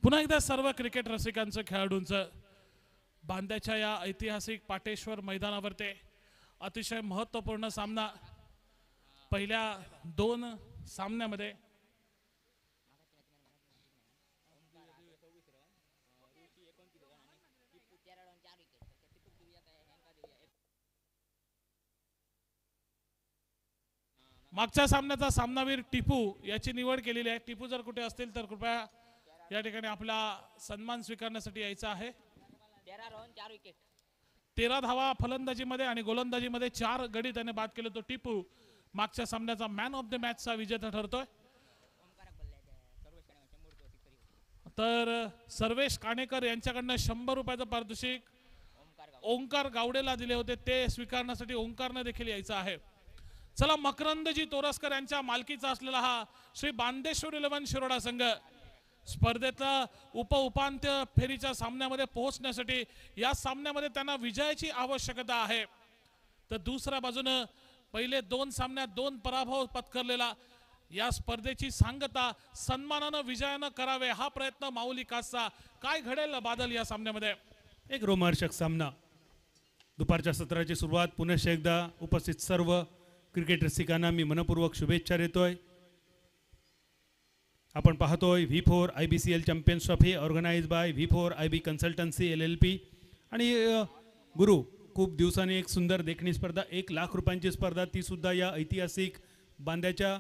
पुन्हा एकदा सर्व क्रिकेट रसिकांचं खेळाडूंचं बांद्याच्या या ऐतिहासिक पाटेश्वर मैदानावरती अतिशय महत्त्वपूर्ण सामना पहिल्या 2 सामन्यामध्ये मागच्या सामन्याचा सामनावीर टिपू याची निवड केलेली आहे। टिपू जर कुठे असतील तर कृपया या ठिकाणी आपला सन्मान स्वीकारण्यासाठी यायचा आहे। 13 रन 4 विकेट 13 धावा फलंदाजीमध्ये आणि गोलंदाजीमध्ये 4 गडी त्याने बाद केले। तो टिपू मागच्या सामन्याचा मॅन ऑफ द मॅचचा विजेता ठरतोय। तर सर्वेश काणेकर यांच्याकडनं 100 रुपयाचं पारितोषिक ओंकार गावडेला दिले होते, ते स्वीकारण्यासाठी ओंकारने देखील यायचं आहे। चला, मकरंदजी तोरसकर यांच्या मालकीचा असलेला हा श्री बांदेश्वर 11 शिरोडा संघ स्पर्धेतला उपांत्य फेरीच्या सामन्यामध्ये पोहोचण्यासाठी या सामन्यामध्ये त्यांना विजयाची आवश्यकता आहे। तर दुसऱ्या बाजूने पहिले 2 सामन्यात 2 पराभव पत्करलेला या स्पर्धेची सांगता सन्मानाने विजयाने करावे हा प्रयत्न माऊली कासचा। काय घडेल बादल या सामन्यामध्ये? एक रोमांचक सामना। दुपारच्या सत्राची सुरुवात पुनश्च एकदा उपस्थित सर्व क्रिकेट रसिकांना मी मनपूर्वक शुभेच्छा देतोय। आपण पाहतोय V4 IBCL champions trophy organise by V4 IB consultancy LLP आणि गुरु खूप दिवसांनी एक सुंदर देखणी स्पर्धा 1 लाख रुपयांची स्पर्धा, ती सुद्धा या ऐतिहासिक बांद्याच्या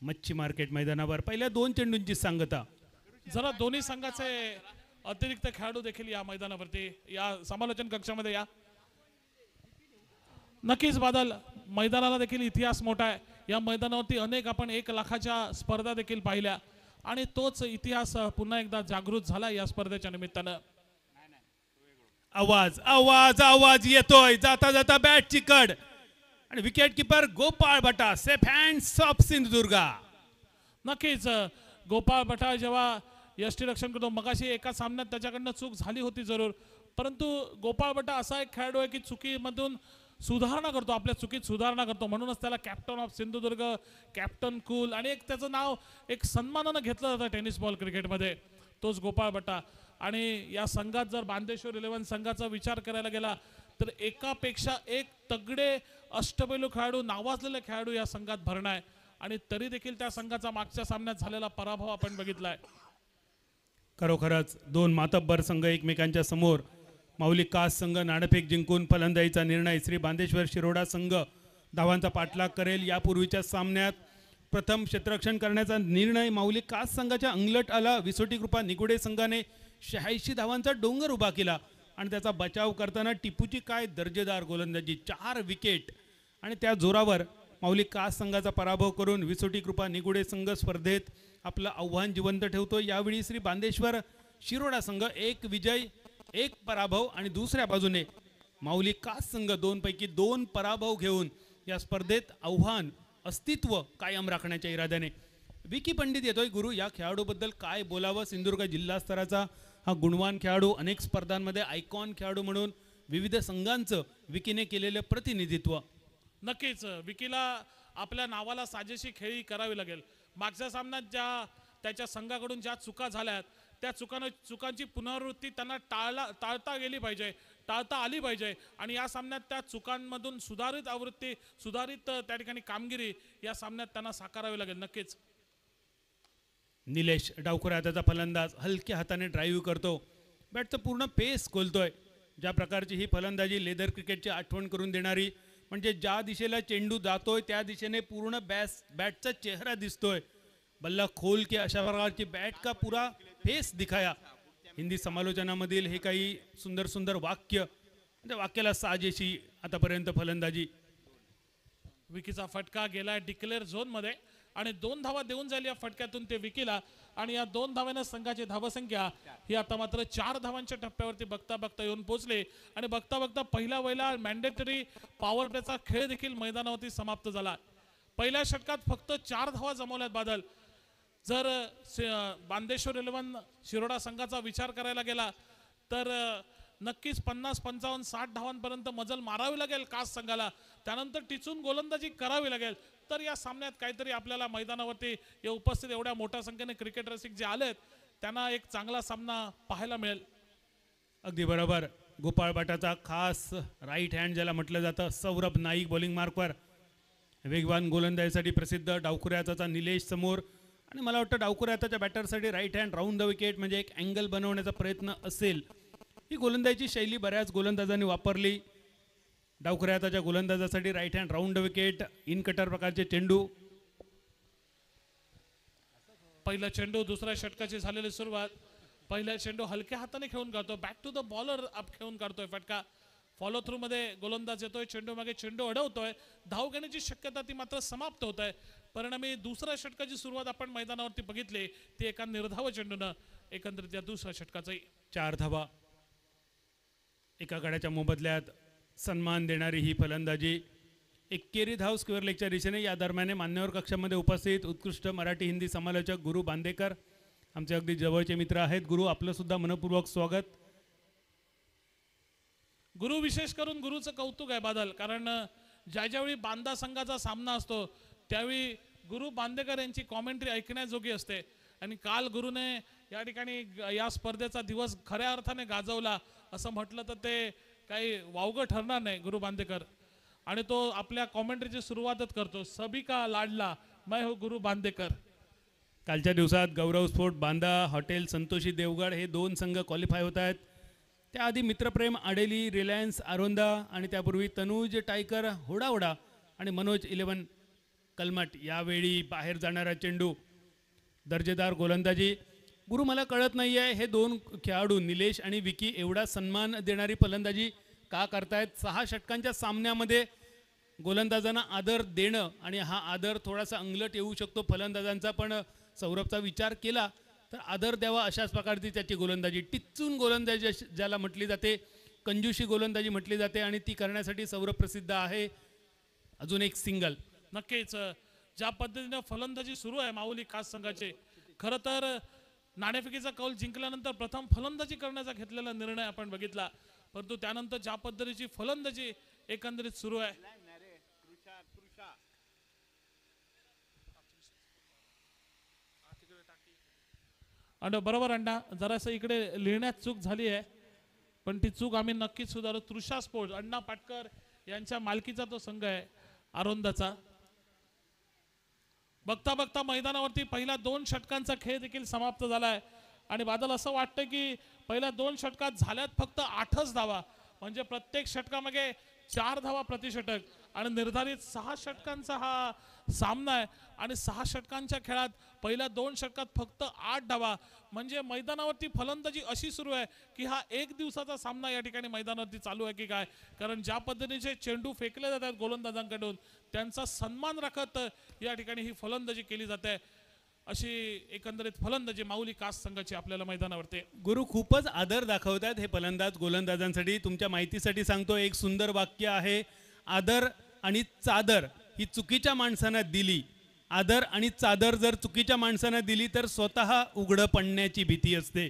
मच्छी मार्केट मैदानावर पहिल्या 2 चेंडूंची सांगता। जरा दोन्ही संघाचे अतिरिक्त खेळाडू देखील या मैदानावरती या समालोचन कक्षामध्ये या। नक्कीच बादल, मैदानाला देखील इतिहास मोठा आहे। या मैदानावरती अनेक आपण 1 लाखाच्या स्पर्धा देखील पाहिल्या आणि तोच इतिहास पुन्हा एकदा जागृत झाला या स्पर्धेच्या निमित्तानं। आवाज आवाज आवाज येतोय, जाता जाता बॅटची कड आणि विकेट कीपर गोपाळ भटा सेफ हँड्स ऑफ सिंधुदुर्गा। नक्कीच गोपाळ भटा जेव्हा यष्टीरक्षण करतो, मगाशी एका सामन्यात त्याच्याकडनं चूक झाली होती जरूर, परंतु गोपाळ भटा असा एक खेळाडू आहे की चुकीमधून सुधारणा करतो, आपल्या चुकीत सुधारणा करतो, म्हणूनच त्याला captain of Sindhudurg, captain cool आणि एक त्याचं नाव एक सन्मानानं घेतलं जातं टेनिस बॉल क्रिकेटमध्ये, तोच गोपाळ भटा। आणि या संघात जर बांदेश्वर 11 संघाचा विचार करायला गेला तर एकापेक्षा एक तगडे अष्टपैलू खेळाडू, नावाजलेले खेळाडू या संघात भरणं आहे आणि तरी देखील त्या संघाचा मागच्या सामन्यात झालेला पराभव आपण बघितलाय। खरोखरच 2 मातब्बर संघ एकमेकांच्या समोर। माऊली कास संघ नाणेफेक जिंकून फलंदाजीचा निर्णय, श्री बांदेश्वर शिरोडा संघ धावांचा पाठलाग करेल। यापूर्वीच्या सामन्यात प्रथम क्षेत्ररक्षण करण्याचा निर्णय माऊली कास संघाच्या अंगलट आला। विसोटी कृपा निगुडे संघाने 86 धावांचा डोंगर उभा केला आणि त्याचा बचाव करताना टिपूची काय दर्जेदार गोलंदाजी, 4 विकेट आणि त्या जोरावर माऊली कास संघाचा पराभव करून विसोटी कृपा निगुडे संघ स्पर्धेत आपलं आव्हान जिवंत ठेवतो। यावेळी श्री बांदेश्वर शिरोडा संघ 1 विजय 1 पराभव आणि दुसऱ्या बाजूने माऊली कास संघ 2 पैकी 2 पराभव घेऊन या स्पर्धेत आव्हान अस्तित्व कायम राखण्याच्या इराद्याने। विकी पंडित येतोय। गुरु, या खेळाडूबद्दल काय बोलावं? सिंधुदुर्ग जिल्हा स्तराचा हा गुणवान खेळाडू, अनेक स्पर्धांमध्ये आयकॉन खेळाडू म्हणून विविध संघांचं विकीने केलेलं प्रतिनिधित्व। नक्कीच विकीला आपल्या नावाला साजेशी खेळी करावी लागेल। मागच्या सामन्यात त्याच्या संघाकडून ज्या चुका झाल्यात त्या चुकांची पुनरावृत्ती त्यांना टाळता गेली पाहिजे, टाळता आली पाहिजे आणि या सामन्यात त्या चुकांमधून सुधारित त्या ठिकाणी कामगिरी या सामन्यात त्यांना साकारावी लागेल। नक्कीच निलेश डावखुरा त्याचा फलंदाज हलक्या हाताने ड्राईव्ह करतो, बॅटचं पूर्ण पेस खोलतोय। ज्या प्रकारची ही फलंदाजी लेदर क्रिकेटची आठवण करून देणारी, म्हणजे ज्या दिशेला चेंडू जातोय त्या दिशेने पूर्ण बॅटचा चेहरा दिसतोय। बल्ला खोल के अशा प्रकारची बॅट का पूरा फेस दिखाया। हिंदी समालोचनामधील हे काही सुंदर सुंदर वाक्य, त्या वाक्याला साजेशी आतापर्यंत फलंदाजी। विकीचा फटका गेलाय डिक्लेअर झोन मध्ये आणि 2 धावा देऊन जाईल या फटक्यातून ते विकीला आणि या 2 धाव्याने संघाची धावसंख्या ही आता मात्र 4 धावांच्या टप्प्यावरती बघता बघता येऊन पोहोचले आणि बघता बघता पहिल्या वेळेला मॅन्डेटरी पॉवर प्लेचा खेळ देखील मैदानावरती समाप्त झाला। पहिल्या षटकात फक्त 4 धावा जमवल्यात बादल। जर बांदेश्वर 11 शिरोडा संघाचा विचार करायला गेला तर नक्कीच 50, 55, 60 धावांपर्यंत मजल मारावी लागेल कास संघाला, त्यानंतर टिचून गोलंदाजी करावी लागेल। तर या सामन्यात काहीतरी आपल्याला मैदानावरती उपस्थित एवढ्या मोठ्या संख्येने क्रिकेट रसिक जे आलेत त्यांना एक चांगला सामना पाहायला मिळेल. अगदी बरोबर. गोपाळबाटाचा खास राईट हँड ज्याला म्हटलं जातं, सौरभ नाईक बॉलिंग मार्कवर. वेगवान गोलंदाजीसाठी प्रसिद्ध डावखुऱ्या हाताचा निलेश समोर. आणि मला वाटतं डावखुऱ्या हाताच्या बॅटरसाठी right hand round the wicket म्हणजे एक अँगल बनवण्याचा प्रयत्न असेल. ही गोलंदाजीची शैली बऱ्याच गोलंदाजांनी वापरली. डावखुऱ्या हाताच्या गोलंदाजासाठी right hand round the wicket, in cutter प्रकारचे चेंडू. पहिला चेंडू दुसऱ्या षटकाची झालेली सुरुवात. पहिला चेंडू हलक्या हाताने खेळून काढतो, back to the bowler up खेळून काढतोय फटका. फॉलो थ्रू मध्ये गोलंदाज येतोय, चेंडू मागे चेंडू अडवतोय. धाव घेण्याची शक्यता ती मात्र समाप्त होत आहे. परिणामी दुसऱ्या षटकाची सुरुवात आपण मैदानावरती बघितली ती एका निर्धाव चेंडूनं. एकंदरीत या दुसऱ्या षटकाचाही 4 धावा. एका गड्याच्या मोबदल्यात सन्मान देणारी ही फलंदाजी. एकेरी धाव स्क्वेअर लेगच्या दिशेने. या दरम्यान मान्यवर कक्षामध्ये उपस्थित उत्कृष्ट मराठी हिंदी समालोचक गुरु बांदेकर आमचे अगदी जवळचे मित्र आहेत. गुरु, आपलं सुद्धा मनपूर्वक स्वागत. गुरु, विशेष करून गुरुचं कौतुक आहे बादल, कारण ज्यावेळी बांदा संघाचा सामना असतो त्यावेळी गुरु बांदेकर यांची कॉमेंट्री ऐकण्याजोगी असते. आणि काल गुरुने या ठिकाणी या स्पर्धेचा दिवस खऱ्या अर्थाने गाजवला असं म्हटलं तर ते काही वावगं ठरणार नाही. गुरु बांदेकर आणि तो आपल्या कॉमेंट्रीची सुरुवातच करतो, सभी का लाडला मैं हो गुरु बांदेकर. कालच्या दिवसात गौरव स्पोर्ट बांदा, हॉटेल संतोषी देवगड हे 2 संघ क्वालिफाय होत आहेत. त्याआधी मित्रप्रेम आडेली, रिलायन्स आरोंदा आणि त्यापूर्वी तनुज टायकर होडावडा आणि मनोज 11 कलमट. यावेळी बाहेर जाणारा चेंडू, दर्जेदार गोलंदाजी. गुरु, मला कळत नाही आहे हे 2 खेळाडू निलेश आणि विकी एवढा सन्मान देणारी फलंदाजी का करतायत. 6 षटकांच्या सामन्यामध्ये गोलंदाजांना आदर देणं आणि हा आदर थोडासा अंगलट येऊ शकतो फलंदाजांचा, पण सौरभचा विचार केला तर आदर द्यावा अशाच प्रकारची त्याची गोलंदाजी. टिच्चून गोलंदाजी ज्याला म्हटली जाते, कंजूशी गोलंदाजी म्हटली जाते आणि ती करण्यासाठी सौरभ प्रसिद्ध आहे. अजून एक सिंगल. नक्कीच ज्या पद्धतीने फलंदाजी सुरू आहे माऊली खास संघाचे, खरं तर नाणेफेकीचा कौल जिंकल्यानंतर प्रथम फलंदाजी करण्याचा घेतलेला निर्णय आपण बघितला, परंतु त्यानंतर ज्या पद्धतीची फलंदाजी एकंदरीत सुरू आहे. आणि बरोबर अण्णा, जरासं इकडे लिहिण्यात चूक झाली आहे, पण ती चूक आम्ही नक्कीच सुधारू. तृषा स्पोर्ट्स, अण्णा पाटकर यांच्या मालकीचा तो संघ आहे आरोंदाचा. बघता बघता मैदानावरती पहिल्या 2 षटकांचा खेळ देखील समाप्त झालाय आणि बादल असं वाटतं की पहिल्या 2 षटकात झाल्यात फक्त 8च धावा, म्हणजे प्रत्येक षटकामागे 4 धावा प्रति षटक आणि निर्धारित 6 षटकांचा हा सामना आहे. आणि 6 षटकांच्या खेळात पहिल्या 2 षटकात फक्त 8 धावा, म्हणजे मैदानावरती फलंदाजी अशी सुरू आहे की हा 1 दिवसाचा सामना या ठिकाणी मैदानावरती चालू आहे की काय. कारण ज्या पद्धतीचे चेंडू फेकले जातात गोलंदाजांकडून त्यांचा सन्मान राखत या ठिकाणी ही फलंदाजी केली जाते. अशी एकंदरीत फलंदाजी माऊली कास संघाची आपल्याला मैदानावरती. गुरु, खूपच आदर दाखवतात हे फलंदाज गोलंदाजांसाठी. तुमच्या माहितीसाठी सांगतो, एक सुंदर वाक्य आहे, आदर आणि चादर ही चुकीच्या माणसांना दिली. आदर आणि चादर जर चुकीच्या माणसांना दिली तर स्वतः उघडं पडण्याची भीती असते.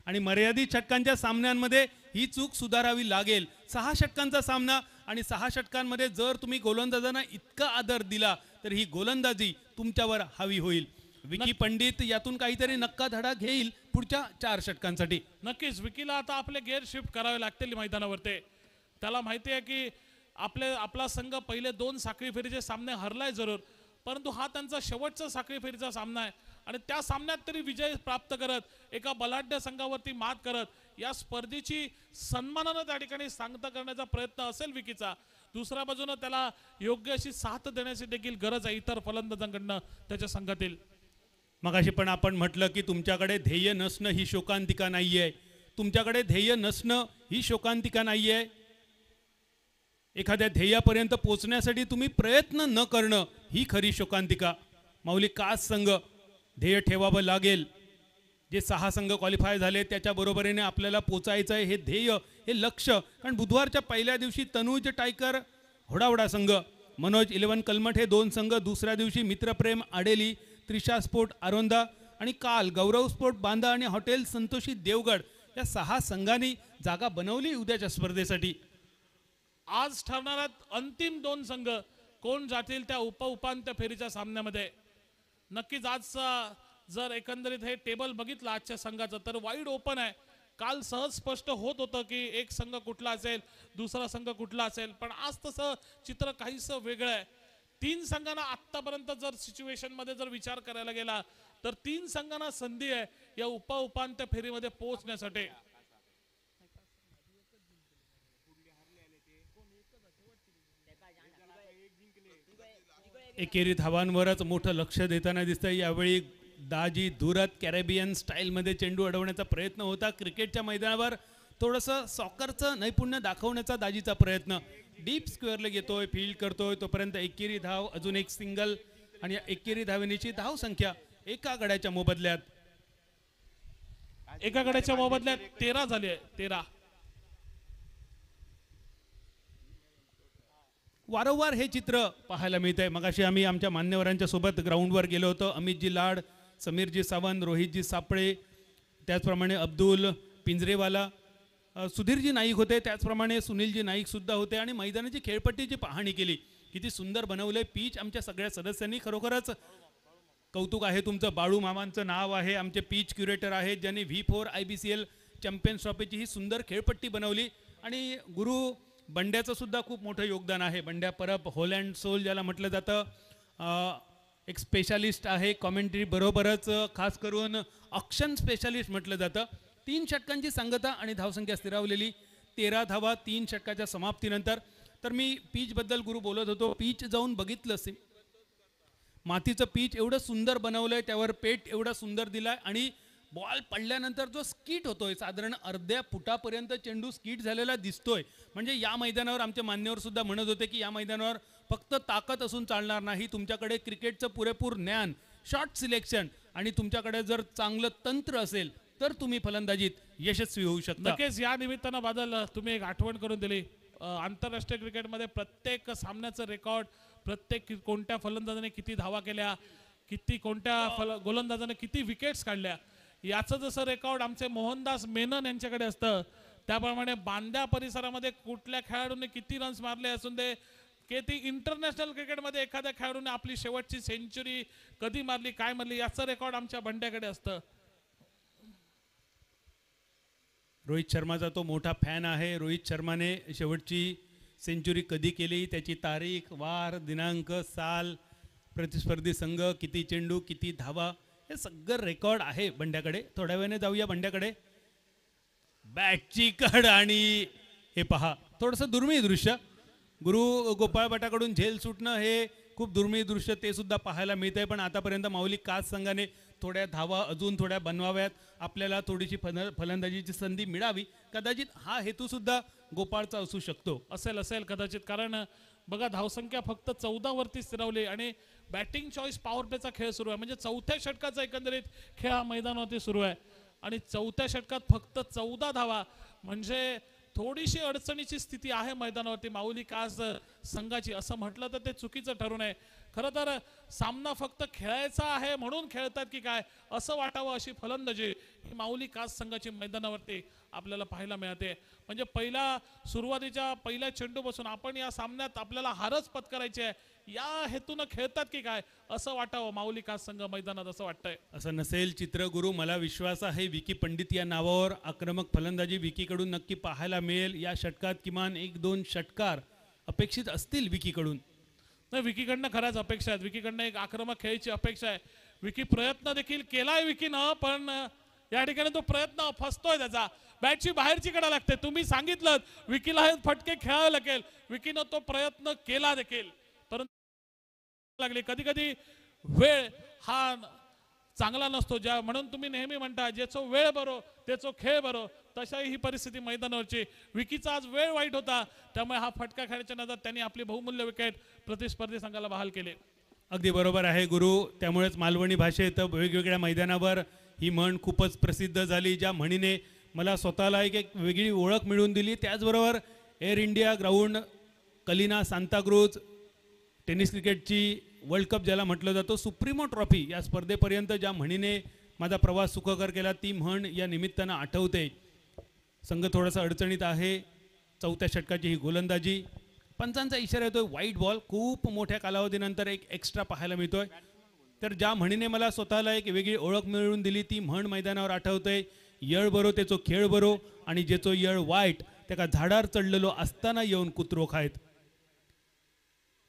आणि मर्यादित षटकांच्या सामन्यांमध्ये ही चूक सुधारावी लागेल. 6 षटकांचा सामना आणि 6 षटकांमध्ये जर तुम्ही गोलंदाजांना इतका आदर दिला तर ही गोलंदाजी तुमच्यावर हवी होईल. विकी पंडित यातून काहीतरी नक्का धडा घेईल पुढच्या 4 षटकांसाठी. नक्कीच विकीला आता आपले गेअर शिफ्ट करावे लागतील मैदानावरती. त्याला माहिती आहे की आपला संघ पहिले 2 साखळी फेरीचे सामने हरलाय जरूर, परंतु हा त्यांचा शेवटचा साखळी फेरीचा सामना आहे आणि त्या सामन्यात तरी विजय प्राप्त करत एका बलाढ्य संघावरती मात करत या स्पर्धेची सन्मानानं त्या ठिकाणी सांगता करण्याचा प्रयत्न असेल विकीचा. दुसऱ्या बाजूने त्याला योग्य अशी साथ देण्याची देखील गरज आहे इतर फलंदाजांकडनं त्याच्या संघातील. मगाशी पण आपण म्हटलं की तुमच्याकडे ध्येय नसणं ही शोकांतिका नाहीये. तुमच्याकडे ध्येय नसणं ही शोकांतिका नाहीये. एखाद्या ध्येयापर्यंत पोहोचण्यासाठी तुम्ही प्रयत्न न करणं ही खरी शोकांतिका. माऊली कास संघ ध्येय ठेवावं लागेल. जे 6 संघ क्वालिफाय झाले त्याच्या बरोबरीने आपल्याला पोचायचं आहे, हे ध्येय, हे लक्ष. कारण बुधवारच्या पहिल्या दिवशी तनुज टायकर होडावडा संघ, मनोज 11 कलमठ हे 2 संघ, दुसऱ्या दिवशी मित्रप्रेम आडेली, त्रिशा स्पोर्ट आरोंदा आणि काल गौरव स्पोर्ट बांदा आणि हॉटेल संतोषी देवगड या 6 संघांनी जागा बनवली उद्याच्या स्पर्धेसाठी. आज ठरणाऱ्यात अंतिम 2 संघ कोण जातील त्या उपांत्य फेरीच्या सामन्यामध्ये. नक्कीच आजचा जर एकंदरीत हे टेबल बघितलं आजच्या संघाचं तर वाईड ओपन आहे. काल सहज स्पष्ट होत होतं की एक संघ कुठला असेल, दुसरा संघ कुठला असेल, पण आज तसं चित्र काहीसं वेगळं आहे. 3 संघांना आतापर्यंत जर सिच्युएशन मध्ये जर विचार करायला गेला तर 3 संघांना संधी आहे या उपांत्य फेरीमध्ये पोहोचण्यासाठी. एकेरी धावांवरच मोठं लक्ष देताना दिसतंय. यावेळी दाजी धुरत कॅरेबियन स्टाईलमध्ये चेंडू अडवण्याचा प्रयत्न होता. क्रिकेटच्या मैदानावर थोडंसं सॉकरचं नैपुण्य दाखवण्याचा दाजीचा प्रयत्न. डीप स्क्वेअरला घेतोय, फील्ड करतोय, तोपर्यंत एकेरी धाव, अजून एक सिंगल आणि एकेरी धावण्याची धाव संख्या एका गड्याच्या मोबदल्यात. एका गड्याच्या मोबदल्यात 13 झाली आहे. 13. वारंवार हे चित्र पाहायला मिळत आहे. मगाशी आम्ही आमच्या मान्यवरांच्या सोबत ग्राउंडवर गेलो होतो. अमितजी लाड, समीरजी सावंत, रोहितजी सापळे, त्याचप्रमाणे अब्दुल पिंजरेवाला, सुधीरजी नाईक होते, त्याचप्रमाणे सुनीलजी नाईक सुद्धा होते आणि मैदानाची खेळपट्टीची पाहणी केली. किती सुंदर बनवलंय पीच. आमच्या सगळ्या सदस्यांनी खरोखरच कौतुक आहे तुमचं. बाळू मामांचं नाव आहे, आमचे पीच क्युरेटर आहेत ज्यांनी V4 IBCL चॅम्पियन्स ट्रॉफीची ही सुंदर खेळपट्टी बनवली. आणि गुरु बंड्याचं सुद्धा खूप मोठं योगदान आहे. बंड्या परब होल अँड सोल ज्याला म्हटलं जातं, एक स्पेशालिस्ट आहे कॉमेंट्री बरोबरच खास करून ऑक्शन स्पेशालिस्ट म्हटलं जातं. 3 षटकांची सांगता आणि धावसंख्या स्थिरावलेली 13 धावा 3 षटकाच्या समाप्तीनंतर. तर मी पीच बद्दल गुरु बोलत होतो. पीच जाऊन बघितलं, मातीचं पीच एवढं सुंदर बनवलंय, त्यावर पेट एवढा सुंदर दिलाय आणि बॉल पडल्यानंतर जो स्कीट होतोय साधारण अर्ध्या फुटापर्यंत चेंडू स्कीट झालेला दिसतोय. म्हणजे या मैदानावर आमचे मान्यवर सुद्धा म्हणत होते की या मैदानावर फक्त ताकद असून चालणार नाही, तुमच्याकडे क्रिकेटचं पुरेपूर ज्ञान, शॉट सिलेक्शन आणि तुमच्याकडे जर चांगलं तंत्र असेल तर तुम्ही फलंदाजीत यशस्वी होऊ शकता. नक्कीच या निमित्तानं बादल तुम्ही एक आठवण करून दिली. आंतरराष्ट्रीय क्रिकेटमध्ये प्रत्येक सामन्याचं रेकॉर्ड, प्रत्येक कोणत्या फलंदाजाने किती धावा केल्या, कोणत्या गोलंदाजाने किती विकेट्स काढल्या, याचं जसं रेकॉर्ड आमचे मोहनदास मेनन यांच्याकडे असतं, त्याप्रमाणे बांद्या परिसरामध्ये कुठल्या खेळाडूने किती रन्स मारले असून दे, की ती इंटरनॅशनल क्रिकेटमध्ये एखाद्या खेळाडूने आपली शेवटची सेंचुरी कधी मारली, काय मारली, याचं रेकॉर्ड आमच्या बंड्याकडे असतं. रोहित शर्माचा तो मोठा फॅन आहे. रोहित शर्माने शेवटची सेंचुरी कधी केली, त्याची तारीख, वार, दिनांक, साल, प्रतिस्पर्धी संघ, किती चेंडू, किती धावा, हे सगळं रेकॉर्ड आहे बंड्याकडे. थोड्या वेळाने जाऊया बंड्याकडे. बॅटची कड आणि हे पहा थोडंसं दुर्मिळ दृश्य. गुरु गोपाळ भटाकडून झेल सुटणं हे खूप दुर्मिळ दृश्य ते सुद्धा पाहायला मिळतंय. पण आतापर्यंत माऊली कास संघाने थोड्या धावा अजून थोड्या बनवाव्यात, आपल्याला थोडीशी फलंदाजीची संधी मिळावी. कदाचित हा हेतू सुद्धा गोपाळचा असू शकतो. असेल कदाचित. कारण बघा धावसंख्या फक्त 14 वरती स्थिरावली आणि बॅटिंग चॉईस पॉवर प्लेचा खेळ सुरू आहे. म्हणजे 4थ्या षटकाचा एकंदरीत खेळ हा मैदानावरती सुरू आहे आणि 4थ्या षटकात फक्त 14 धावा, म्हणजे थोडीशी अडचणीची स्थिती आहे मैदानावरती माऊली कास संघाची. असं म्हटलं तर ते चुकीचं ठरू नये. खरं तर सामना फक्त खेळायचा आहे म्हणून खेळतात की काय असं वाटावं अशी फलंदाजी ही माऊली कास संघाची मैदानावरती आपल्याला पाहायला मिळते. म्हणजे सुरुवातीच्या पहिल्या चेंडूपासून आपण या सामन्यात आपल्याला हारच पत्करायची आहे या हेतून खेळतात की काय असं वाटावं माऊली कास संघ मैदानात, असं वाटतंय. असं नसेल चित्रगुरु. मला विश्वास आहे विकी पंडित या नावावर आक्रमक फलंदाजी विकीकडून नक्की पाहायला मिळेल. या षटकात किमान 1-2 षटकार अपेक्षित असतील विकीकडून. नाही, विकीकडनं खऱ्याच अपेक्षा आहेत. विकीकडनं एक आक्रमक खेळायची अपेक्षा आहे. विकी प्रयत्न देखील केलाय विकीनं, पण या ठिकाणी तो प्रयत्न फसतोय. त्याचा बॅटची बाहेरची कडा लागते. तुम्ही सांगितलं विकीला हे फटके खेळावे लागेल, विकीनं तो प्रयत्न केला देखील, परंतु लागली. कधी कधी वेळ हा चांगला नसतो, म्हणून तुम्ही नेहमी म्हणता ज्याचो वेळ बरो त्याचो खेळ बरो. तशाही ही परिस्थिती मैदानावरची. विकीचा आज वेळ वाईट होता, त्यामुळे हा फटका खेळायच्या नंतर त्यांनी आपली बहुमूल्य विकेट प्रतिस्पर्धी संघाला बहाल केले. अगदी बरोबर आहे गुरु. त्यामुळेच मालवणी भाषेत वेगवेगळ्या मैदानावर ही म्हण खूपच प्रसिद्ध झाली, ज्या म्हणीने मला स्वतःला एक वेगळी ओळख मिळवून दिली. त्याचबरोबर Air India ground, Kalina Santacruz, tennis क्रिकेटची वर्ल्ड कप ज्याला म्हटलं जातं, सुप्रीमो ट्रॉफी या स्पर्धेपर्यंत ज्या म्हणीने माझा प्रवास सुखकर केला ती म्हण या निमित्तानं आठवते. संघ थोडासा अडचणीत आहे. 4थ्या षटकाची ही गोलंदाजी, पंचांचा इशारा येतोय वाईट बॉल. खूप मोठ्या कालावधीनंतर एक एक्स्ट्रा पाहायला मिळतोय. तर ज्या म्हणीने मला स्वतःला एक वेगळी ओळख मिळवून दिली ती म्हण मैदानावर आठवते, येळ बरो तेचो खेळ बरो आणि जेचो येळ वाईट त्याका झाडार चढलेलो असताना येऊन कुत्रो खायत.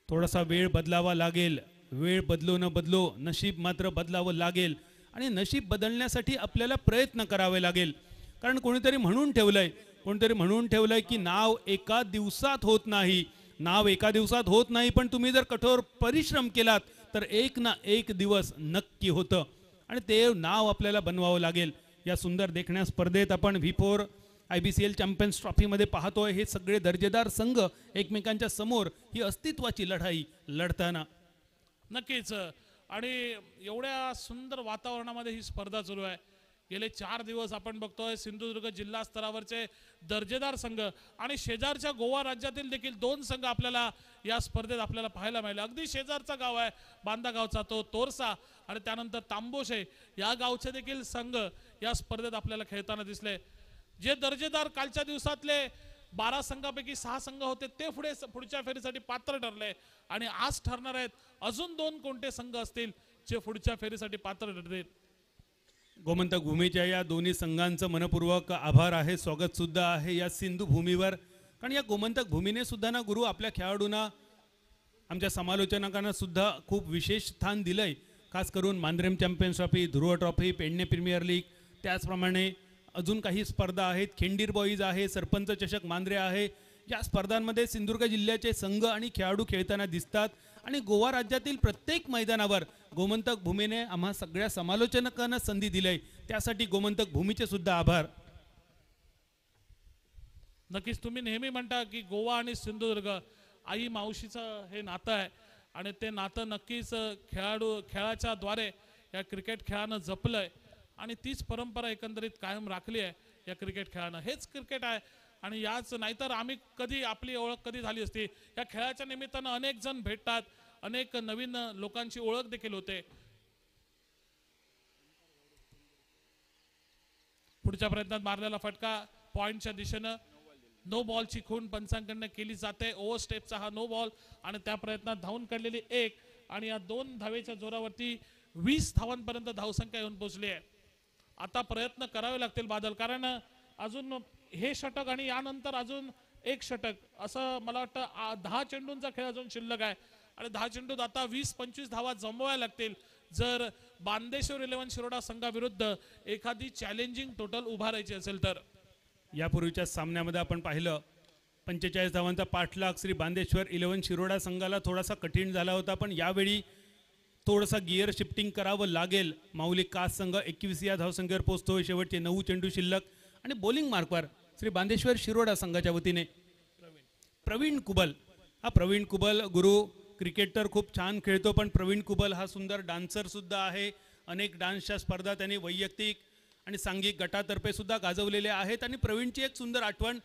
थोडासा वेळ बदलावा लागेल, वेळ बदलो न बदलो नशीब मात्र बदलावं लागेल आणि नशीब बदलण्यासाठी आपल्याला प्रयत्न करावे लागेल. कारण कोणीतरी म्हणून ठेवलंय की नाव एका दिवसात होत नाही, नाव एका दिवसात होत नाही, पण तुम्ही जर कठोर परिश्रम केलात तर एक ना एक दिवस नक्की होतं आणि ते नाव आपल्याला बनवावं लागेल. या सुंदर देखण्या स्पर्धेत आपण V4 IBCL चॅम्पियन्स ट्रॉफीमध्ये पाहतोय हे सगळे दर्जेदार संघ एकमेकांच्या समोर ही अस्तित्वाची लढाई लढताना. नक्कीच. आणि एवढ्या सुंदर वातावरणामध्ये ही स्पर्धा सुरू आहे. गेले 4 दिवस आपण बघतोय सिंधुदुर्ग जिल्हा स्तरावरचे दर्जेदार संघ आणि शेजारच्या गोवा राज्यातील देखील 2 संघ आपल्याला या स्पर्धेत आपल्याला पाहायला मिळाले. अगदी शेजारचा गाव आहे बांदा गावचा तो तोरसा आणि त्यानंतर तांबोशे या गावचे देखील संघ या स्पर्धेत आपल्याला खेळताना दिसले. जे दर्जेदार कालच्या दिवसातले 12 संघापैकी 6 संघ होते ते पुढच्या फेरीसाठी पात्र ठरले आणि आज ठरणार आहेत अजून 2 कोणते संघ असतील जे पुढच्या फेरीसाठी पात्र ठरतील. गोमंतक भूमीच्या या दोन्ही संघांचं मनपूर्वक आभार आहे, स्वागत सुद्धा आहे या सिंधू भूमीवर. कारण या गोमंतक भूमीने सुद्धा ना गुरु आपल्या खेळाडूंना आमच्या समालोचकांना सुद्धा खूप विशेष स्थान दिलंय. खास करून मांद्रेम चॅम्पियन्स ट्रॉफी, ध्रुव ट्रॉफी, पेडणे प्रीमियर लीग, त्याचप्रमाणे अजून काही स्पर्धा आहेत, खिंडीर बॉईज आहे, सरपंच चषक मांद्रे आहे. या स्पर्धांमध्ये सिंधुदुर्ग जिल्ह्याचे संघ आणि खेळाडू खेळताना दिसतात आणि गोवा राज्यातील प्रत्येक मैदानावर गोमंतक भूमीने आम्हा सगळ्या समालोचकांना संधी दिली, त्यासाठी गोमंतक भूमीचे सुद्धा आभार. नक्कीच तुम्ही नेहमी म्हणता की गोवा आणि सिंधुदुर्ग आई मावशीचं हे नातं आहे आणि ते नातं नक्कीच खेळाच्या द्वारे या क्रिकेट खेळानं जपलंय आणि तीच परंपरा एकंदरीत कायम राखली आहे या क्रिकेट खेळानं. हेच क्रिकेट आहे आणि याच नाहीतर आम्ही कधी आपली ओळख कधी झाली असती. या खेळाच्या निमित्तानं अनेक जण भेटतात, अनेक नवीन लोकांची ओळख देखील होते. पुढच्या प्रयत्नात मारलेला फटका पॉइंटच्या दिशेनं नो बॉलची खून पंचांकडनं केली जाते. ओव्हर स्टेपचा हा नो बॉल आणि त्या प्रयत्नात धावून काढलेली 1 आणि या 2 धावेच्या जोरावरती 20 धावांपर्यंत धावसंख्या येऊन पोहोचली आहे. आता प्रयत्न करावे लागतील बादल, कारण अजून हे षटक आणि यानंतर अजून 1 षटक असं मला वाटतं 10 चेंडूंचा खेळ अजून शिल्लक आहे आणि 10 चेंडूत आता 20-25 धावा जमवायला लागतील जर बांदेश्वर 11 शिरोडा संघाविरुद्ध एखादी चॅलेंजिंग टोटल उभारायची असेल तर. यापूर्वीच्या सामन्यामध्ये आपण पाहिलं 45 धावांचा पाठलाग श्री बांदेश्वर 11 शिरोडा संघाला थोडासा कठीण झाला होता, पण यावेळी थोडासा गिअर शिफ्टिंग करावं लागेल. माऊली कास संघ 21 या धावसंख्येवर पोहोचतोय. शेवटचे 9 चेंडू शिल्लक आणि बॉलिंग मार्कवर श्री बांदेश्वर शिरोडा संघाच्या वतीने प्रवीण कुबल. हा प्रवीण कुबल गुरु क्रिकेट तर खूप छान खेळतो, पण प्रवीण कुबल हा सुंदर डान्सर सुद्धा आहे. अनेक डान्सच्या स्पर्धा त्यांनी वैयक्तिक आणि सांघिक गटातर्फे सुद्धा गाजवलेल्या आहेत. आणि प्रवीणची एक सुंदर आठवण,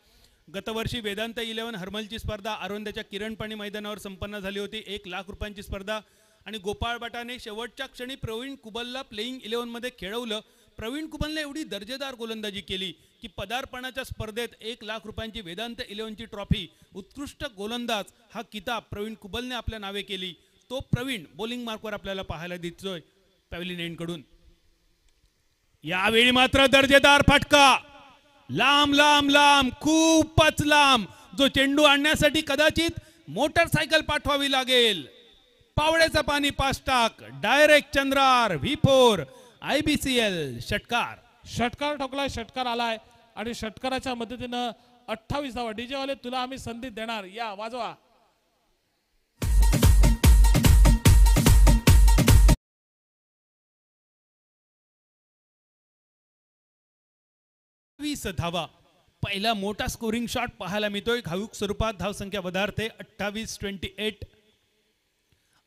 गतवर्षी वेदांत 11 हरमलची स्पर्धा आरोंद्याच्या किरण पाणी मैदानावर संपन्न झाली होती. 1 लाख रुपयांची स्पर्धा आणि गोपाळ भटाने शेवटच्या क्षणी प्रवीण कुबलला प्लेइंग 11 मध्ये खेळवलं. प्रवीण कुबलने एवढी दर्जेदार गोलंदाजी केली की पदार्पणाच्या स्पर्धेत 1 लाख रुपयांची वेदांत 11ची ट्रॉफी, उत्कृष्ट गोलंदाज हा किताब प्रवीण कुबलने आपल्या नावे केली. तो प्रवीण बॉलिंग मार्कवर आपल्याला पाहायला दिसतोय पॅव्हलियन एंड कडून. यावेळी मात्र दर्जेदार फटका, लांब लांब लांब, खूपच लांब, जो चेंडू आणण्यासाठी कदाचित मोटरसायकल पाठवावी लागेल. पावड्याचा पाणी 5 टाक, डायरेक्ट चंद्रार. V4 IBCL षटकार ठोकलाय, षटकार आलाय आणि षटकाराच्या मदतीनं 28 धावा. डीजे वाले तुला आम्ही संधी देणार, या वाजवा. धावा. पहिला मोठा स्कोरिंग शॉट पाहायला मिळतोय. घाऊक स्वरूपात धावसंख्या वधारते 28-28.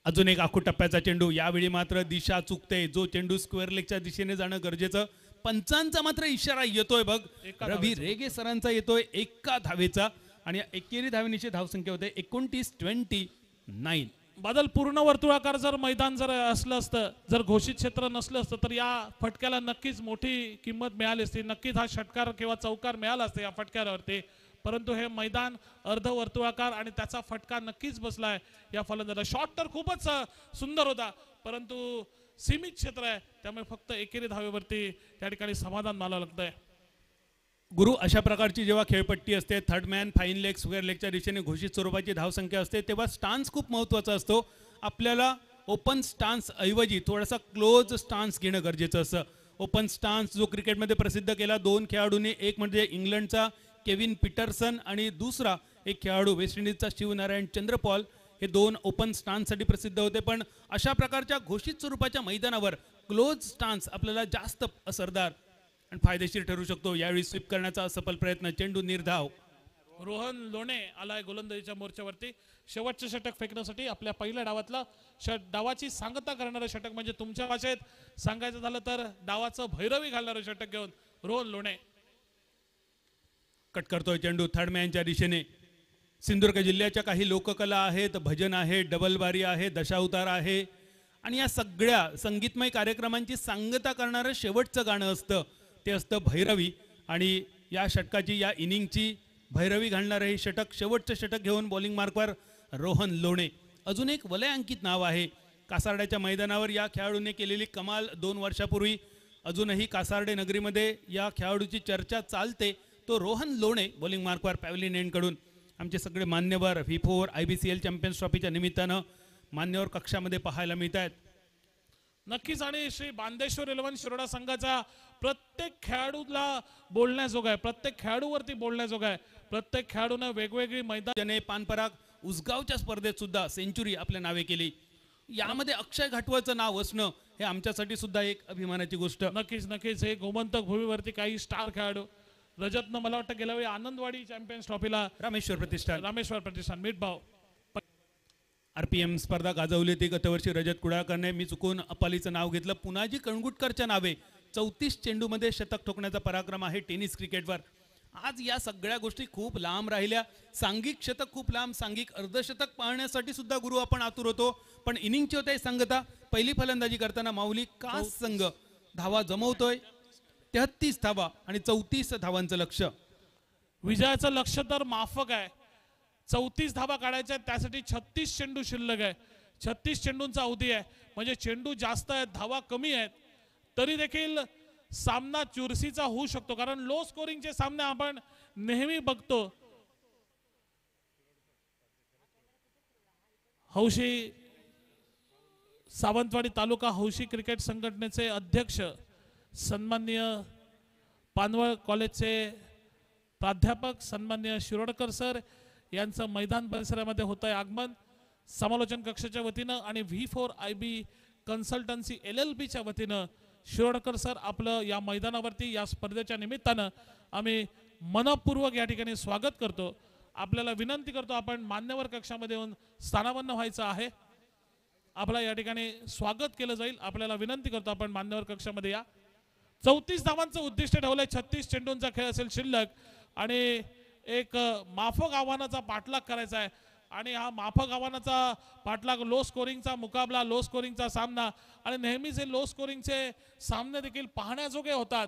अजून एक आखू टप्प्याचा चेंडू. यावेळी मात्र दिशा चुकते. जो चेंडू स्क्वेअर लेगच्या दिशेने जाणं गरजेचं. पंचांचा मात्र इशारा येतोय बघ, रवी रेगे सरांचा येतोय 1 धावेचा आणि एकेरी धावेनिशी धावसंख्या होते 29-29. बदल पूर्ण वर्तुळाकार जर मैदान जर असलं असतं, जर घोषित क्षेत्र नसलं असतं तर या फटक्याला नक्कीच मोठी किंमत मिळाली असती. नक्कीच हा षटकार किंवा चौकार मिळाला असता या फटक्यावरती, परंतु हे मैदान अर्ध वर्तुळाकार आणि त्याचा फटका नक्कीच बसलाय या फलंदाजाला. शॉट तर खूपच सुंदर होता, परंतु सीमित क्षेत्र आहे, त्यामुळे फक्त एकेरी धावेवरती त्या ठिकाणी समाधान मानावं लागतंय. गुरु, अशा प्रकारची जेव्हा खेळपट्टी असते, third man, fine leg, square लेगच्या दिशेने घोषित स्वरूपाची धावसंख्या असते, तेव्हा स्टान्स खूप महत्त्वाचा असतो. आपल्याला ओपन स्टान्स ऐवजी थोडासा क्लोज स्टान्स घेणं गरजेचं असतं. ओपन स्टान्स जो क्रिकेटमध्ये प्रसिद्ध केला 2 खेळाडूंनी, एक म्हणजे इंग्लंडचा केविन पीटरसन आणि दुसरा एक खेळाडू वेस्ट इंडिजचा शिवनारायण चंद्रपॉल, हे 2 ओपन स्टान्ससाठी प्रसिद्ध होते. पण अशा प्रकारच्या घोषित स्वरूपाच्या मैदानावर क्लोज स्टान्स आपल्याला जास्त असरदार आणि फायदेशीर ठरू शकतो. यावेळी स्वीप करण्याचा असफल प्रयत्न, चेंडू निर्धाव. रोहन लोणे आलाय गोलंदाजीच्या मोर्चावरती. शेवटचे षटक फेकण्यासाठी आपल्या पहिल्या डावातला डावाची सांगता करणारं षटक, म्हणजे तुमच्या भाषेत सांगायचं झालं तर डावाचं भैरवी घालणारं षटक घेऊन रोहन लोणे. कट करतोय चेंडू थर्ड मॅनच्या दिशेने. सिंधुदुर्ग जिल्ह्याच्या काही लोककला आहेत, भजन आहे, डबलबारी आहे, दशावतार आहे आणि या सगळ्या संगीतमय कार्यक्रमांची सांगता करणारं शेवटचं गाणं असतं, ते असतं भैरवी. आणि या षटकाची, या इनिंगची भैरवी घालणारं हे षटक, शेवटचं षटक घेऊन बॉलिंग मार्कवर रोहन लोणे. अजून एक वलयांकित नाव आहे कासारड्याच्या मैदानावर. या खेळाडूने केलेली कमाल 2 वर्षापूर्वी अजूनही कासारडे नगरीमध्ये या खेळाडूची चर्चा चालते, तो रोहन लोणे. बॉलिंग मार्कवर पॅव्हलियन एंडकडून आमचे सगळे मान्यवर V4 IBCL चॅम्पियन्स ट्रॉफीच्या निमित्तानं मान्यवर कक्षामध्ये पाहायला मिळत आहेत. नक्कीच. आणि श्री बांदेश्वर 11 शिरोडा संघाचा प्रत्येक खेळाडूला बोलण्याजोगा आहे, प्रत्येक खेळाडूवरती बोलण्याजोगा आहे. प्रत्येक खेळाडूनं वेगवेगळी मैदान, पानपराग उसगावच्या स्पर्धेत सुद्धा सेंचुरी आपल्या नावे केली. यामध्ये अक्षय घाटवळचं नाव असणं हे आमच्यासाठी सुद्धा एक अभिमानाची गोष्ट. नक्कीच नक्कीच. हे गोमंतक भूमीवरती काही स्टार खेळाडू, रजतनं मला वाटतं गेल्या वेळी आनंदवाडी चॅम्पियन्स ट्रॉफीला रामेश्वर प्रतिष्ठान मीठभाव RPM स्पर्धा गाजवली ती गतवर्षी रजत कुडाळकरने. मी चुकून अपालीचं नाव घेतलं. पुनाजी कणगुटकरच्या नावे 34 चेंडूमध्ये शतक ठोकण्याचा पराक्रम आहे टेनिस क्रिकेटवर. आज या सगळ्या गोष्टी खूप लांब राहिल्या. सांघिक शतक खूप लांब, सांघिक अर्धशतक पाहण्यासाठी सुद्धा गुरु आपण आतुर होतो. पण इनिंगची होते सांगता. पहिली फलंदाजी करताना माऊली कास संघ धावा जमवतोय, 33 धावा आणि 34 धावांचं लक्ष्य. विजयाचं लक्ष्य तर माफक आहे. 34 धावा काढायच्या आहेत, त्यासाठी 36 चेंडू शिल्लक आहे. 36 चेंडूंचा अवधी आहे, म्हणजे चेंडू जास्त आहेत, धावा कमी आहेत, तरी देखील सामना चुरशीचा होऊ शकतो. कारण लो स्कोरिंगचे सामने आपण नेहमी बघतो. हौशी सावंतवाडी तालुका हौशी क्रिकेट संघटनेचे अध्यक्ष सन्माननीय पानवळ कॉलेजचे प्राध्यापक सन्माननीय शिरोडकर सर यांचं मैदान परिसरामध्ये होत आहे आगमन. समालोचन कक्षाच्या वतीनं आणि V4 IB कन्सल्टन्सी LLB च्या वतीनं शिरोडकर सर आपलं या मैदानावरती या स्पर्धेच्या निमित्तानं आम्ही मनपूर्वक या ठिकाणी स्वागत करतो. आपल्याला विनंती करतो, आपण मान्यवर कक्षामध्ये येऊन स्थानापन्न व्हायचं आहे. आपला या ठिकाणी स्वागत केलं जाईल. आपल्याला विनंती करतो, आपण मान्यवर कक्षामध्ये या. 34 धावांचं उद्दिष्ट ठेवलंय. 36 चेंडूंचा खेळ असेल शिल्लक आणि एक माफक आव्हानाचा पाठलाग करायचा आहे. आणि हा माफक आव्हानाचा पाठलाग, लो स्कोरिंगचा मुकाबला, लो स्कोरिंगचा सामना, आणि नेहमीच हे लो स्कोरिंगचे सामने देखील पाहण्याजोगे होतात.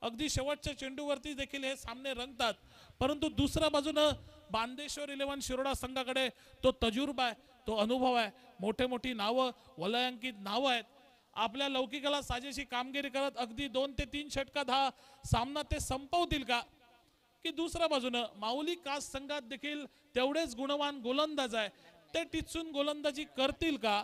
अगदी शेवटच्या चेंडूवरती देखील हे सामने रंगतात. परंतु दुसऱ्या बाजूनं बांदेश्वर 11 शिरोडा संघाकडे तो तजुर्बा आहे, तो अनुभव आहे, मोठे मोठी नावं, वलयांकित नावं आहेत. आपल्या लौकिकाला साजेशी कामगिरी करत अगदी 2 ते 3 षटकात हा सामना ते संपवतील का? की दुसऱ्या बाजूनं माऊली कास संघात देखील तेवढेच गुणवान गोलंदाज आहे, ते टिचून गोलंदाजी करतील का?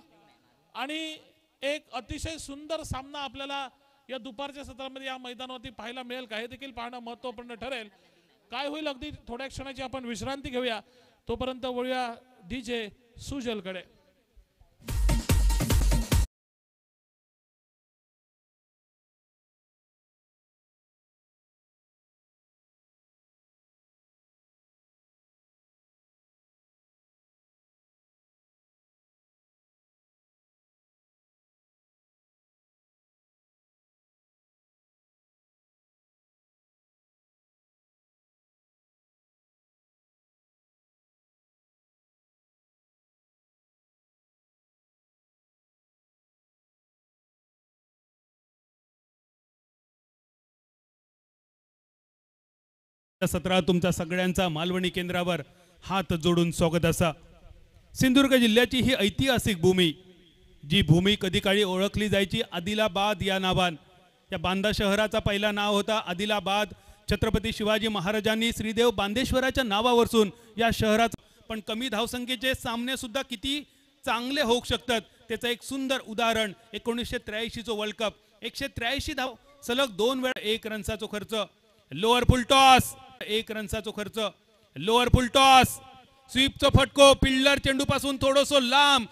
आणि एक अतिशय सुंदर सामना आपल्याला या दुपारच्या सत्रामध्ये या मैदानावरती पाहायला मिळेल का, हे देखील पाहणं महत्त्वपूर्ण ठरेल. काय होईल, अगदी थोड्या क्षणाची आपण विश्रांती घेऊया. तोपर्यंत वळूया DJ सुजलकडे. सत्रात तुमचा सगळ्यांचा मालवणी केंद्रावर हात जोडून स्वागत असा. सिंधुदुर्ग जिल्ह्याची ही ऐतिहासिक भूमी जी भूमी कधी काळी ओळखली जायची आदिलाबाद या नावान. या बांदा शहराचा पहिला नाव होता आदिलाबाद. छत्रपती शिवाजी महाराजांनी श्रीदेव बांदेश्वराच्या नावावरून या शहराचा, पण कमी धावसंख्येचे सामने सुद्धा किती चांगले होऊ शकतात त्याचं एक सुंदर उदाहरण 1983 वर्ल्ड कप. 183 धाव सलग 2 वेळा 1 रनचा खर्च. लोअर फुल टॉस 1 रनचा खर्च. लोअर फुल टॉस स्वीपचा फटको पिल्लर चेंडू पासून थोडंसं लांब.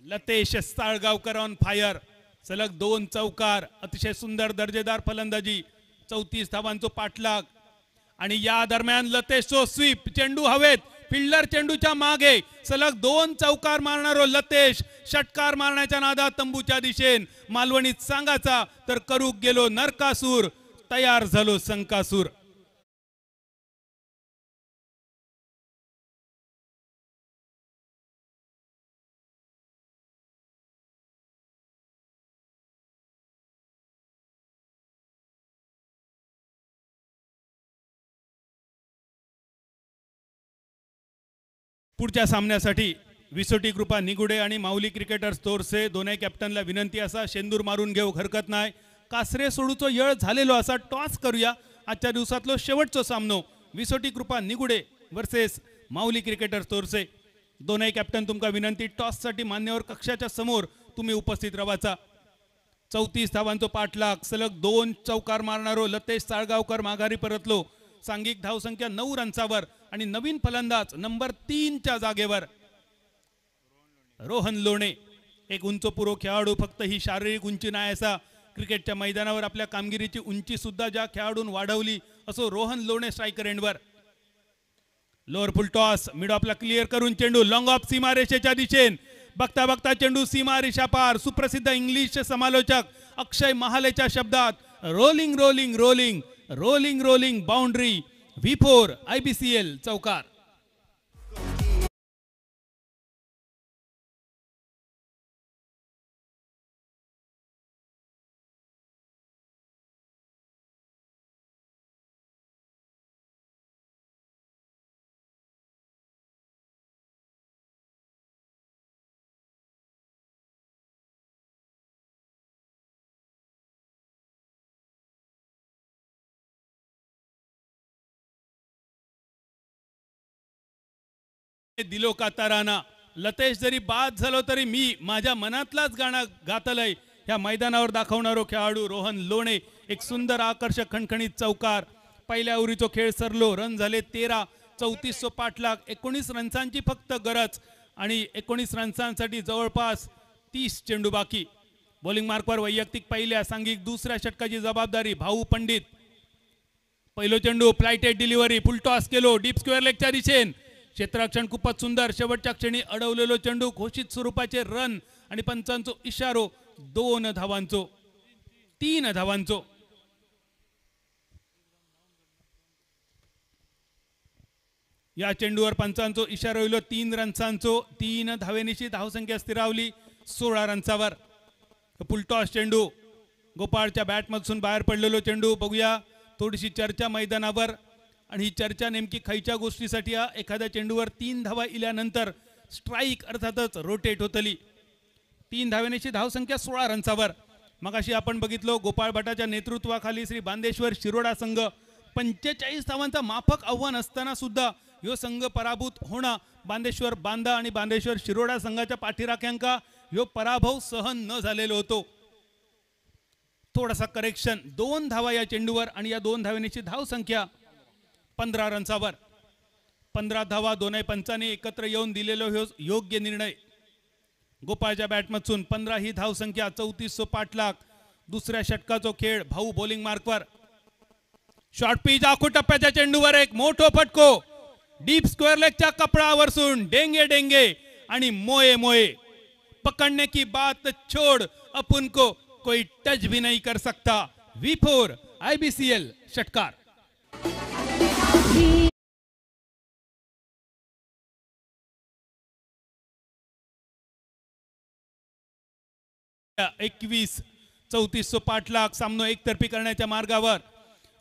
Latesh Salgaonkar on fire. सलग 2 चौकार. अतिशय सुंदर दर्जेदार फलंदाजी. 34 धावांचा पाठलाग आणि या दरम्यान लतेशचो स्वीप चेंडू हवेत. फिल्डर चेंडूच्या मागे सलग 2 चौकार मारणारो लतेश षटकार मारण्याच्या नादात तंबूच्या दिशेन. मालवणीत सांगाचा तर करूक गेलो नरकासूर. तयार झालो संकासूर. पुढच्या सामन्यासाठी विसोटी कृपा निगुडे आणि माऊली क्रिकेटर्स तोरसे दोन्ही कॅप्टनला विनंती असा शेंदूर मारून घेऊ हरकत नाही. कासरे सोडूचो यळ झालेलो असा टॉस करूया. आजच्या दिवसातलो शेवटचो सामनो विसोटी कृपा निगुडे वर्सेस माऊली क्रिकेटर्स तोरसे. दोन्ही कॅप्टन तुमका विनंती टॉससाठी मान्यवर कक्षाच्या समोर तुम्ही उपस्थित राहायचा. 34 धावांचो पाठलाग सलग 2 चौकार मारणारो लतेश साळगावकर माघारी परतलो. सांघिक धावसंख्या 9 रन्सावर आणि नवीन फलंदाज नंबर 3 च्या जागेवर रोहन लोणे. एक उंचपुरो खेळाडू. फक्त ही शारीरिक उंची नाही असा क्रिकेटच्या मैदानावर आपल्या कामगिरीची उंची सुद्धा ज्या खेळाडून वाढवली असो रोहन लोणे स्ट्रायकर एंडवर. लोअर फुल टॉस मिड ऑफला क्लिअर करून चेंडू लॉंग ऑफ सीमारेषेच्या दिशेन. बघता बघता चेंडू सीमारेषा पार. सुप्रसिद्ध इंग्लिश समालोचक अक्षय महालेच्या शब्दात rolling rolling rolling rolling rolling boundary V4 IBCL चौकार. दिलो का तराना. लतेश जरी बाद झालो तरी मी माझ्या मनातलाच गाणं गातलंय ह्या मैदानावर दाखवणारो खेळाडू रोहन लोणे. एक सुंदर आकर्षक खणखणीत चौकार. पहिल्या ओव्हरीचो खेळ सरलो. रन झाले 13. 34 पाठलाग. 19 रन्सांची फक्त गरज आणि 19 रन्सांसाठी जवळपास 30 चेंडू बाकी. बॉलिंग मार्कवर वैयक्तिक पहिल्या सांघिक दुसऱ्या षटकाची जबाबदारी भाऊ पंडित. पहिलो चेंडू फ्लाइटेड डिलिव्हरी. फुल टॉस केलो डीप स्क्वेअर लेगच्या दिशेन. क्षेत्ररक्षण खूपच सुंदर. शेवटच्या क्षणी अडवलेलो चेंडू. घोषित स्वरूपाचे रन आणि पंचांचो इशारो. 2 धावांचो 3 धावांचो. या चेंडूवर पंचांचो इशारो येलो 3 रन्सांचो. 3 धावेनीची धावसंख्या स्थिरावली 16 रन्सावर. फुल टॉस चेंडू गोपाळच्या बॅटमधून बाहेर पडलेलो चेंडू. बघूया थोडीशी चर्चा मैदानावर आणि ही चर्चा नेमकी खायच्या गोष्टीसाठी. एखाद्या चेंडूवर 3 धावा इल्यानंतर स्ट्राईक अर्थातच रोटेट होतली. 3 धावेनीची धावसंख्या 16 रन्सावर. मगाशी आपण बघितलो गोपाळ भटाच्या नेतृत्वाखाली श्री बांदेश्वर शिरोडा संघ 45 धावांचा माफक आव्हान असताना सुद्धा यो संघ पराभूत होणं. बांदेश्वर बांदा आणि बांदेश्वर शिरोडा संघाच्या पाठीराख्यांका यो पराभव सहन न झालेलो होतो. थोडासा करेक्शन. 2 धावा या चेंडूवर आणि या 2 धावेनीची धावसंख्या 15 रन्सावर. 15 धावा दोन्ही पंचांनी एकत्र येऊन दिलेलो योग्य निर्णय. गोपाळच्या बॅटमधून 15 ही धावसंख्या. 34 पाठलाग. दुसऱ्या षटकाचो खेळ भाऊ बॉलिंग मार्कवर. शॉर्ट पिच आखू टप्प्याच्या चेंडूवर एक मोठो फटको. डीप स्क्वेअर लेगच्या कपडावरसून डेंगे डेंगे आणि मोये मोये. पकड़ने की बात छोड़ अपन को कोई टच भी नहीं कर सकता. V4 IBCL षटकार. 21 34 पाठलाग. सामनो एकतर्फी करण्याच्या मार्गावर.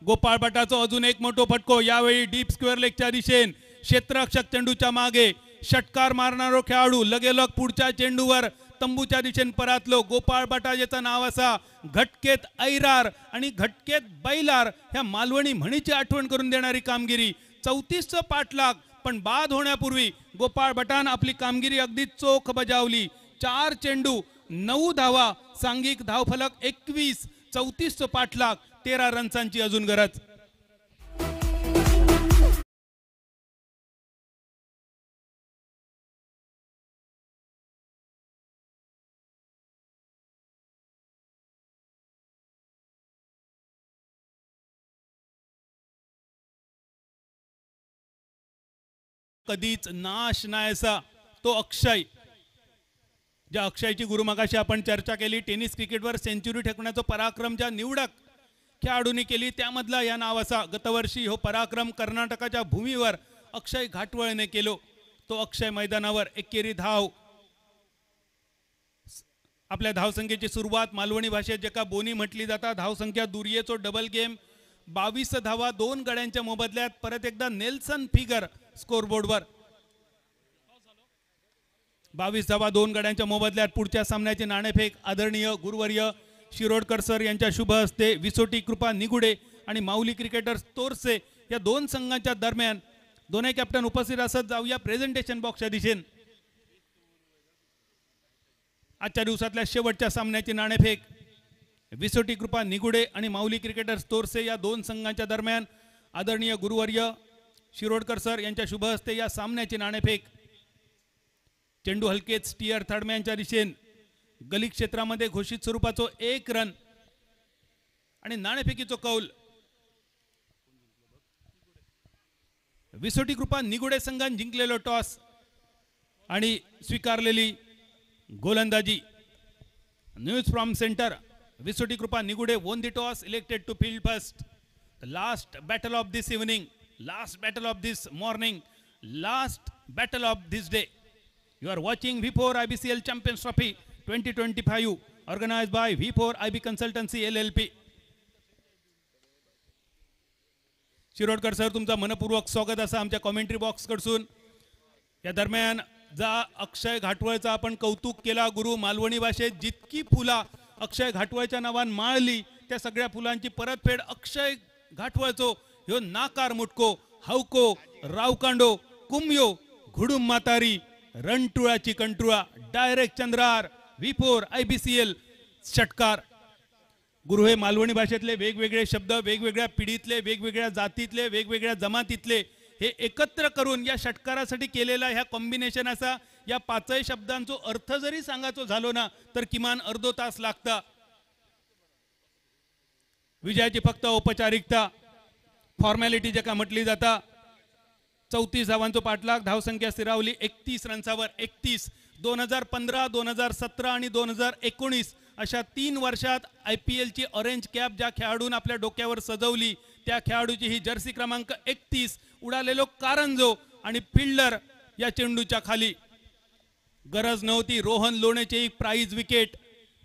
गोपाळ भटाचो अजून एक मोठो फटको. यावेळी डीप स्क्वेअर लेगच्या दिशेन. क्षेत्ररक्षक चेंडूच्या मागे. षटकार मारणारो खेळाडू लगेलग पुढच्या चेंडूवर तंबूच्या दिशेने परतलो. गोपाळ बटाजेचं नाव असा घटकेत ऐरार आणि घटकेत बैलार ह्या मालवणी म्हणीची आठवण करून देणारी कामगिरी. 34चं पाठलाग, पण बाद होण्यापूर्वी गोपाळ भटान आपली कामगिरी अगदी चोख बजावली. 4 चेंडू 9 धावा, सांघिक धावफलक 21. 34चं पाठलाग, 13 रन्सांची अजून गरज. कधीच नाश नाहीसा तो अक्षय, ज्या अक्षयची गुरुमगाशी आपण चर्चा केली. टेनिस क्रिकेटवर सेंचुरी ठेकण्याचा पराक्रम ज्या निवडक खेळाडूंनी केली त्यामधला या नावाचा गतवर्षी हो पराक्रम कर्नाटकाच्या भूमीवर अक्षय घाटवळने केलो. तो अक्षय मैदानावर एकेरी धाव. आपल्या धावसंख्येची सुरुवात मालवणी भाषेत जेका बोनी म्हटली जाता धावसंख्या दुरियेचो डबल गेम. 22 धावा 2 गड्यांच्या मोबदल्यात. परत एकदा नेल्सन फिगर स्कोरबोर्डवर 22 धावा 2 गड्यांच्या मोबदल्यात. पुढच्या सामन्याचे नाणेफेक आदरणीय गुरुवर्य शिरोडकर सर यांच्या शुभ हस्ते विसोटी कृपा निगुडे आणि माऊली क्रिकेटर्स तोरसे या 2 संघांच्या दरम्यान. दोन्ही कॅप्टन उपस्थित असत जाऊया प्रेझेंटेशन बॉक्सच्या दिशेने. आजच्या दिवसातल्या शेवटच्या सामन्याची नाणेफेक विसोटी कृपा निगुडे आणि माऊली क्रिकेटर्स तोरसे या 2 संघांच्या दरम्यान. आदरणीय गुरुवर्य शिरोडकर सर यांच्या शुभ हस्ते या सामन्याची नाणेफेक. चेंडू हलकेच स्टीयर थर्डमॅनच्या दिशेने. गली क्षेत्रामध्ये घोषित स्वरूपाचो 1 रन आणि नाणेफेकीचो कौल. विसोटी कृपा निगुडे संघाने जिंकलेलो टॉस आणि स्वीकारलेली गोलंदाजी. News from centre. विसोटी Kripa Nigude won the toss, elected to field first. The last battle of this evening, last battle of this morning, last battle of this day. You are watching V4 IBCL Champions Trophy 2025 organized by V4 IB Consultancy LLP. Shirodkar sir तुमचा मनपूर्वक स्वागत असा आमच्या commentary box कडसून. या दरम्यान जा अक्षय घाटवळचा आपण कौतुक केला. गुरु मालवणी भाषेत जितकी फुला अक्षय घाटवळच्या नावान माळली त्या सगळ्या फुलांची परतफेड अक्षय घाटवळचो ह्यो नाकार मुटको हावको रावकांडो कुमयो घुडुम मातारी रणटुळाची कंटुळा डायरेक्ट चंद्रार V4 IBCL षटकार. गुरु हे मालवणी भाषेतले वेगवेगळे शब्द वेगवेगळ्या पिढीतले वेगवेगळ्या जातीतले वेगवेगळ्या जमातीतले हे एकत्र करून या षटकारासाठी केलेला ह्या कॉम्बिनेशन असा. या 5 शब्दांचो अर्थ जरी सांगायचो झालो ना तर किमान अर्धो तास लागता. विजयाची फक्त औपचारिकता फॉर्मॅलिटी जे का म्हटली जाता. 34 धावांचो पाठलाग. धावसंख्या स्थिरावली 31 रन्सावर. 31 2015 2017 आणि 2019 अशा 3 वर्षात IPL ची ऑरेंज कॅप ज्या खेळाडून आपल्या डोक्यावर सजवली त्या खेळाडूची ही जर्सी क्रमांक 31. उडालेलो कारंजो आणि फिल्डर या चेंडूच्या खाली. गरज नव्हती. रोहन लोणेचे एक प्राइज विकेट.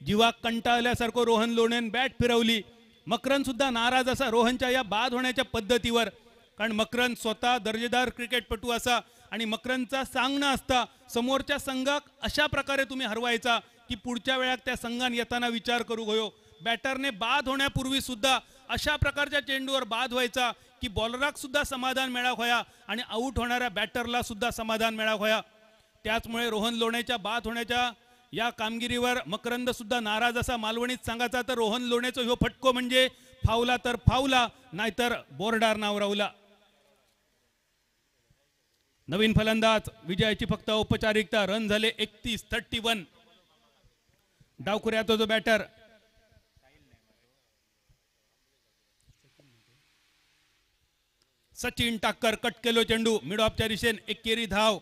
जीवा कंटाळल्यासारखं रोहन लोणेन बॅट फिरवली. मकरन सुद्धा नाराज असा रोहनच्या या बाद होण्याच्या पद्धतीवर. कारण मकरन स्वतः दर्जेदार क्रिकेटपटू असा आणि मकरनचा सांगणं असता समोरच्या संघाक अशा प्रकारे तुम्ही हरवायचा की पुढच्या वेळात त्या संघान येताना विचार करू गयो. बॅटरने बाद होण्यापूर्वी सुद्धा अशा प्रकारच्या चेंडूवर बाद व्हायचा की बॉलराक सुद्धा समाधान मिळाव होया आणि आउट होणाऱ्या बॅटरला सुद्धा समाधान मिळाव होया. त्याचमुळे रोहन लोणेच्या बाद होण्याच्या या कामगिरीवर मकरंद सुद्धा नाराज असा. मालवणीत सांगायचा तर रोहन लोणेचा ह्यो फटको म्हणजे फावला तर फावला नाहीतर बोर्डार नाव रावला. नवीन फलंदाज. विजयाची फक्त औपचारिकता. रन झाले 31. डावखुऱ्याचा जो बॅटर सचिन टाक्कर कट केलो चेंडू मिड ऑफच्या दिशेने. एकेरी धाव.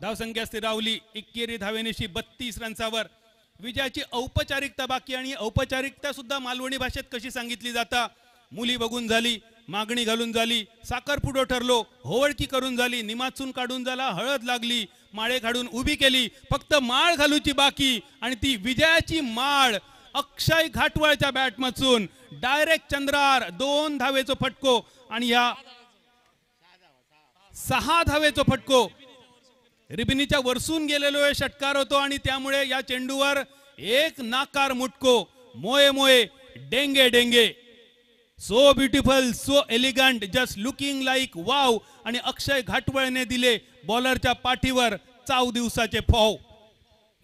धावसंख्या स्थिरावली 21 धावेनिशी 32 रन्सावर. विजयाची औपचारिकता बाकी आणि औपचारिकता सुद्धा मालवणी भाषेत कशी सांगितली जाता. मुली बघून झाली, मागणी घालून झाली, साखरपुडो ठरलो, होवळकी करून झाली, निमाचून काढून झाला, हळद लागली, माळे काढून उभी केली. फक्त माळ घालूची बाकी आणि ती विजयाची माळ अक्षय घाटवळच्या बॅट मधून डायरेक्ट चंद्रार. 2 धावेचो फटको आणि या 6 धावेचो फटको. रिबिनीच्या वरसून गेलेलो हे षटकार होतो आणि त्यामुळे या चेंडूवर एक नाकार मुटको, मोये मोये, डेंगे डेंगे, so beautiful, so elegant, just looking like wow. आणि अक्षय घाटवळने दिले बॉलरच्या पाठीवर चाव दिवसाचे फोव.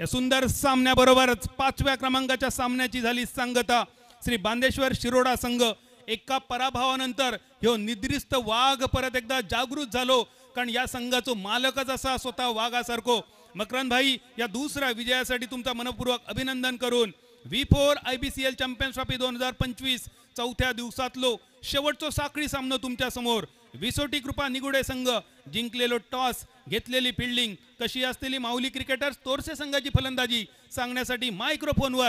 या सुंदर सामन्याबरोबरच 5व्या क्रमांकाच्या सामन्याची झाली सांगता. श्री बांदेश्वर शिरोडा संघ एका पराभवानंतर ह्यो निद्रिस्त वाघ परत एकदा जागृत झालो, कारण या संघाचो मालकच असा स्वतः वाघासारखो. मकरंद भाई, या दुसऱ्या विजयासाठी तुमचा मनपूर्वक अभिनंदन करून V4 IBCL चॅम्पियन्स ट्रॉफी 2025 चौथ्या दिवसातलो शेवटचो साखळी सामनो तुमच्या समोर. विसोटी कृपा निगुडे संघ जिंकलेलो टॉस, घेतलेली फिल्डिंग, कशी असलेली माऊली क्रिकेटर्स तोरसे संघाची फलंदाजी सांगण्यासाठी मायक्रोफोनवर